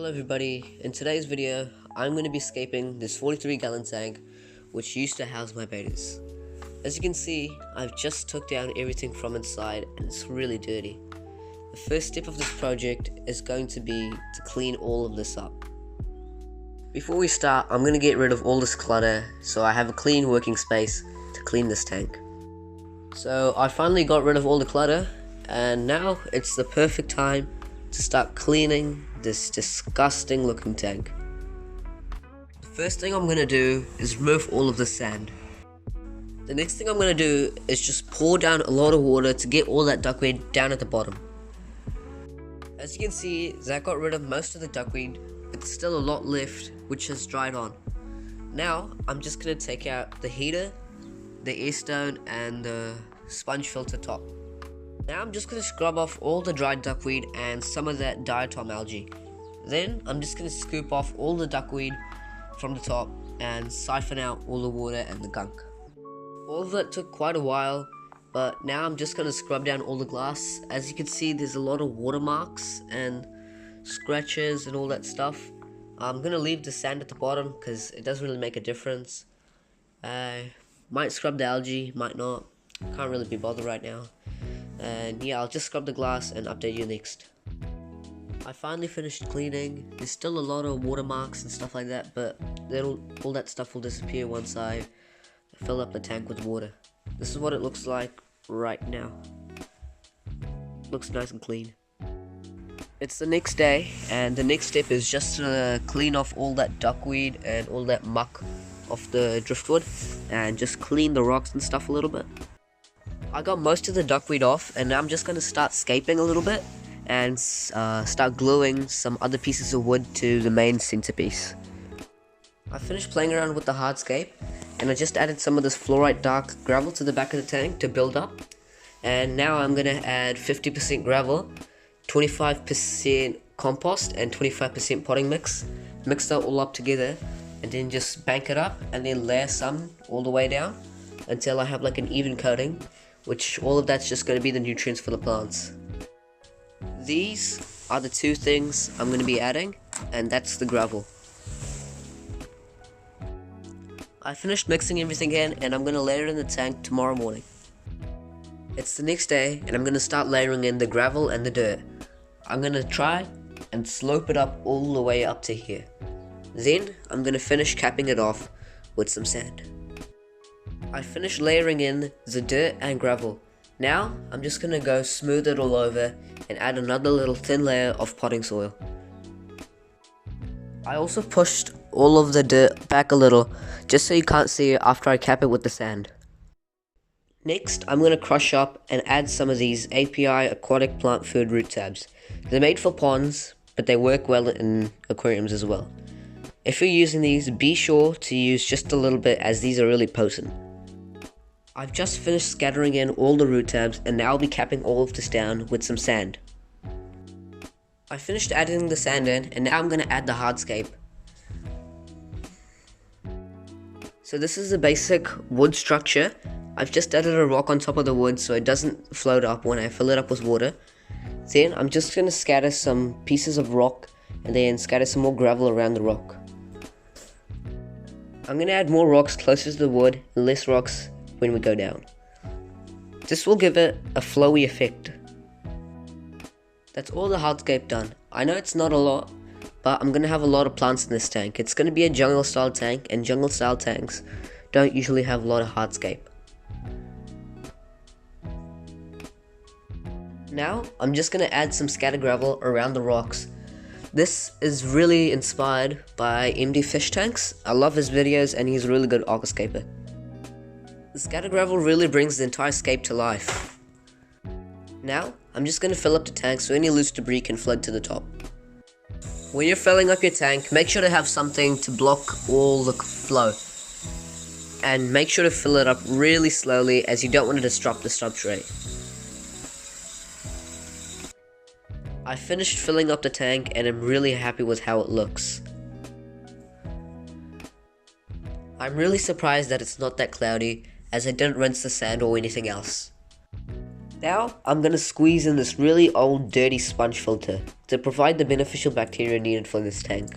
Hello everybody, in today's video I'm going to be scaping this 43-gallon tank which used to house my betas. As you can see, I've just took down everything from inside and it's really dirty. The first step of this project is going to be to clean all of this up. Before we start, I'm going to get rid of all this clutter so I have a clean working space to clean this tank. So I finally got rid of all the clutter and now it's the perfect time to start cleaning this disgusting looking tank. The first thing I'm going to do is remove all of the sand. The next thing I'm going to do is just pour down a lot of water to get all that duckweed down at the bottom. As you can see, Zach got rid of most of the duckweed, but there's still a lot left which has dried on. Now I'm just going to take out the heater, the air stone and the sponge filter top. Now I'm just going to scrub off all the dried duckweed and some of that diatom algae. Then I'm just going to scoop off all the duckweed from the top and siphon out all the water and the gunk. All of that took quite a while, but now I'm just going to scrub down all the glass. As you can see, there's a lot of watermarks and scratches and all that stuff. I'm going to leave the sand at the bottom because it doesn't really make a difference. I might scrub the algae, might not. Can't really be bothered right now. And yeah, I'll just scrub the glass and update you next. I finally finished cleaning. There's still a lot of watermarks and stuff like that, but all that stuff will disappear once I fill up the tank with water. This is what it looks like right now. Looks nice and clean. It's the next day, and the next step is just to clean off all that duckweed and all that muck off the driftwood, and just clean the rocks and stuff a little bit. I got most of the duckweed off, and now I'm just going to start scaping a little bit and start gluing some other pieces of wood to the main centerpiece. I finished playing around with the hardscape, and I just added some of this fluorite dark gravel to the back of the tank to build up. And now I'm going to add 50% gravel, 25% compost and 25% potting mix. Mix that all up together and then just bank it up and then layer some all the way down until I have like an even coating, which all of that's just going to be the nutrients for the plants. These are the two things I'm going to be adding, and that's the gravel. I finished mixing everything in, and I'm going to layer it in the tank tomorrow morning. It's the next day, and I'm going to start layering in the gravel and the dirt. I'm going to try and slope it up all the way up to here. Then I'm going to finish capping it off with some sand. I finished layering in the dirt and gravel. Now I'm just going to go smooth it all over and add another little thin layer of potting soil. I also pushed all of the dirt back a little just so you can't see it after I cap it with the sand. Next I'm going to crush up and add some of these API aquatic plant food root tabs. They're made for ponds, but they work well in aquariums as well. If you're using these, be sure to use just a little bit as these are really potent. I've just finished scattering in all the root tabs and now I'll be capping all of this down with some sand. I finished adding the sand in and now I'm going to add the hardscape. So this is the basic wood structure. I've just added a rock on top of the wood so it doesn't float up when I fill it up with water. Then I'm just going to scatter some pieces of rock and then scatter some more gravel around the rock. I'm going to add more rocks closer to the wood and less rocks when we go down. This will give it a flowy effect. That's all the hardscape done. I know it's not a lot, but I'm going to have a lot of plants in this tank. It's going to be a jungle style tank, and jungle style tanks don't usually have a lot of hardscape. Now I'm just going to add some scatter gravel around the rocks. This is really inspired by MD Fish Tanks. I love his videos and he's a really good aquascaper. The scatter gravel really brings the entire scape to life. Now, I'm just going to fill up the tank so any loose debris can float to the top. When you're filling up your tank, make sure to have something to block all the flow. And make sure to fill it up really slowly as you don't want to disrupt the substrate. I finished filling up the tank and I'm really happy with how it looks. I'm really surprised that it's not that cloudy, as I didn't rinse the sand or anything else. Now, I'm going to squeeze in this really old dirty sponge filter to provide the beneficial bacteria needed for this tank.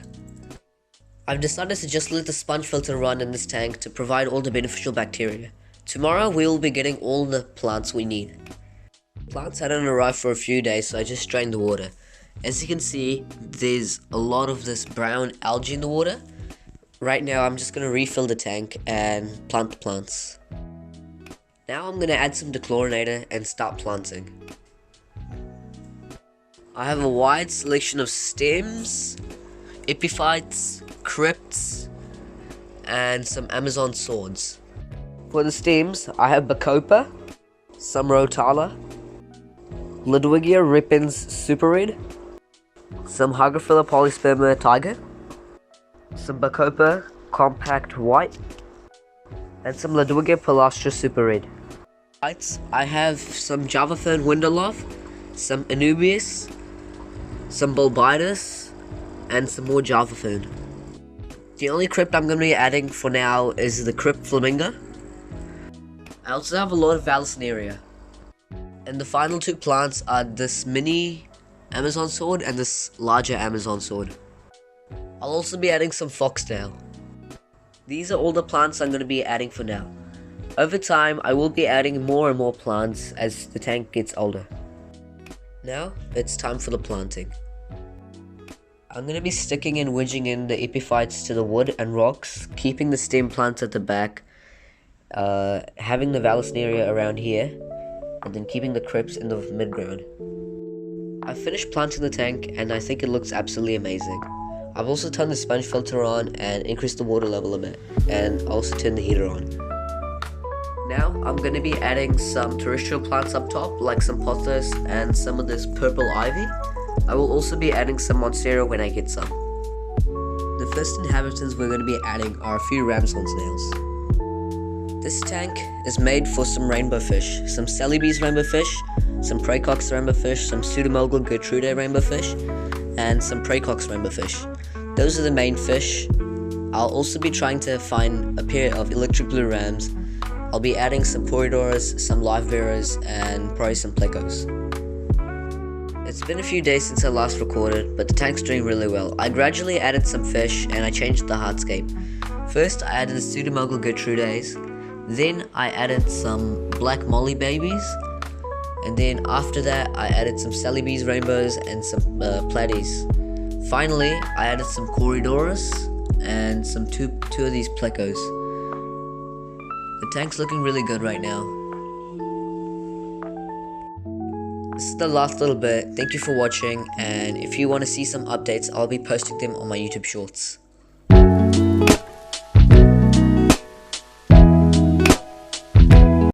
I've decided to just let the sponge filter run in this tank to provide all the beneficial bacteria. Tomorrow, we will be getting all the plants we need. Plants hadn't arrived for a few days, so I just drained the water. As you can see, there's a lot of this brown algae in the water. Right now, I'm just going to refill the tank and plant the plants. Now I'm going to add some dechlorinator and start planting. I have a wide selection of stems, epiphytes, crypts, and some Amazon swords. For the stems, I have Bacopa, some Rotala, Ludwigia repens super red, some Hygrophila polysperma tiger, some Bacopa compact white, and some Ludwigia pilastra super red. I have some Java fern winterlove, some Anubias, some Bulbitis, and some more Java fern. The only crypt I'm going to be adding for now is the crypt flamingo. I also have a lot of Vallisneria. And the final two plants are this mini Amazon sword and this larger Amazon sword. I'll also be adding some foxtail. These are all the plants I'm going to be adding for now. Over time, I will be adding more and more plants as the tank gets older. Now, it's time for the planting. I'm going to be sticking and wedging in the epiphytes to the wood and rocks, keeping the stem plants at the back, having the Vallisneria around here, and then keeping the crypts in the midground. I've finished planting the tank and I think it looks absolutely amazing. I've also turned the sponge filter on and increased the water level a bit, and also turned the heater on. Now I'm going to be adding some terrestrial plants up top, like some pothos and some of this purple ivy. I will also be adding some monstera when I get some. The first inhabitants we're going to be adding are a few ramshorn snails. This tank is made for some rainbow fish, some Celebes rainbow fish, some Praecox rainbow fish, some Pseudomogla gertrudae rainbow fish, and some Praecox rainbow fish. Those are the main fish. I'll also be trying to find a pair of electric blue rams. I'll be adding some Poridoras, some live bearers, and probably some plecos. It's been a few days since I last recorded, but the tank's doing really well. I gradually added some fish and I changed the hardscape. First I added the Pseudomogla gertrudaes, then I added some black molly babies, and then after that I added some Celebes rainbows and some platies. Finally, I added some Corridoras and some two of these plecos. The tank's looking really good right now. This is the last little bit. Thank you for watching, and if you want to see some updates, I'll be posting them on my YouTube shorts.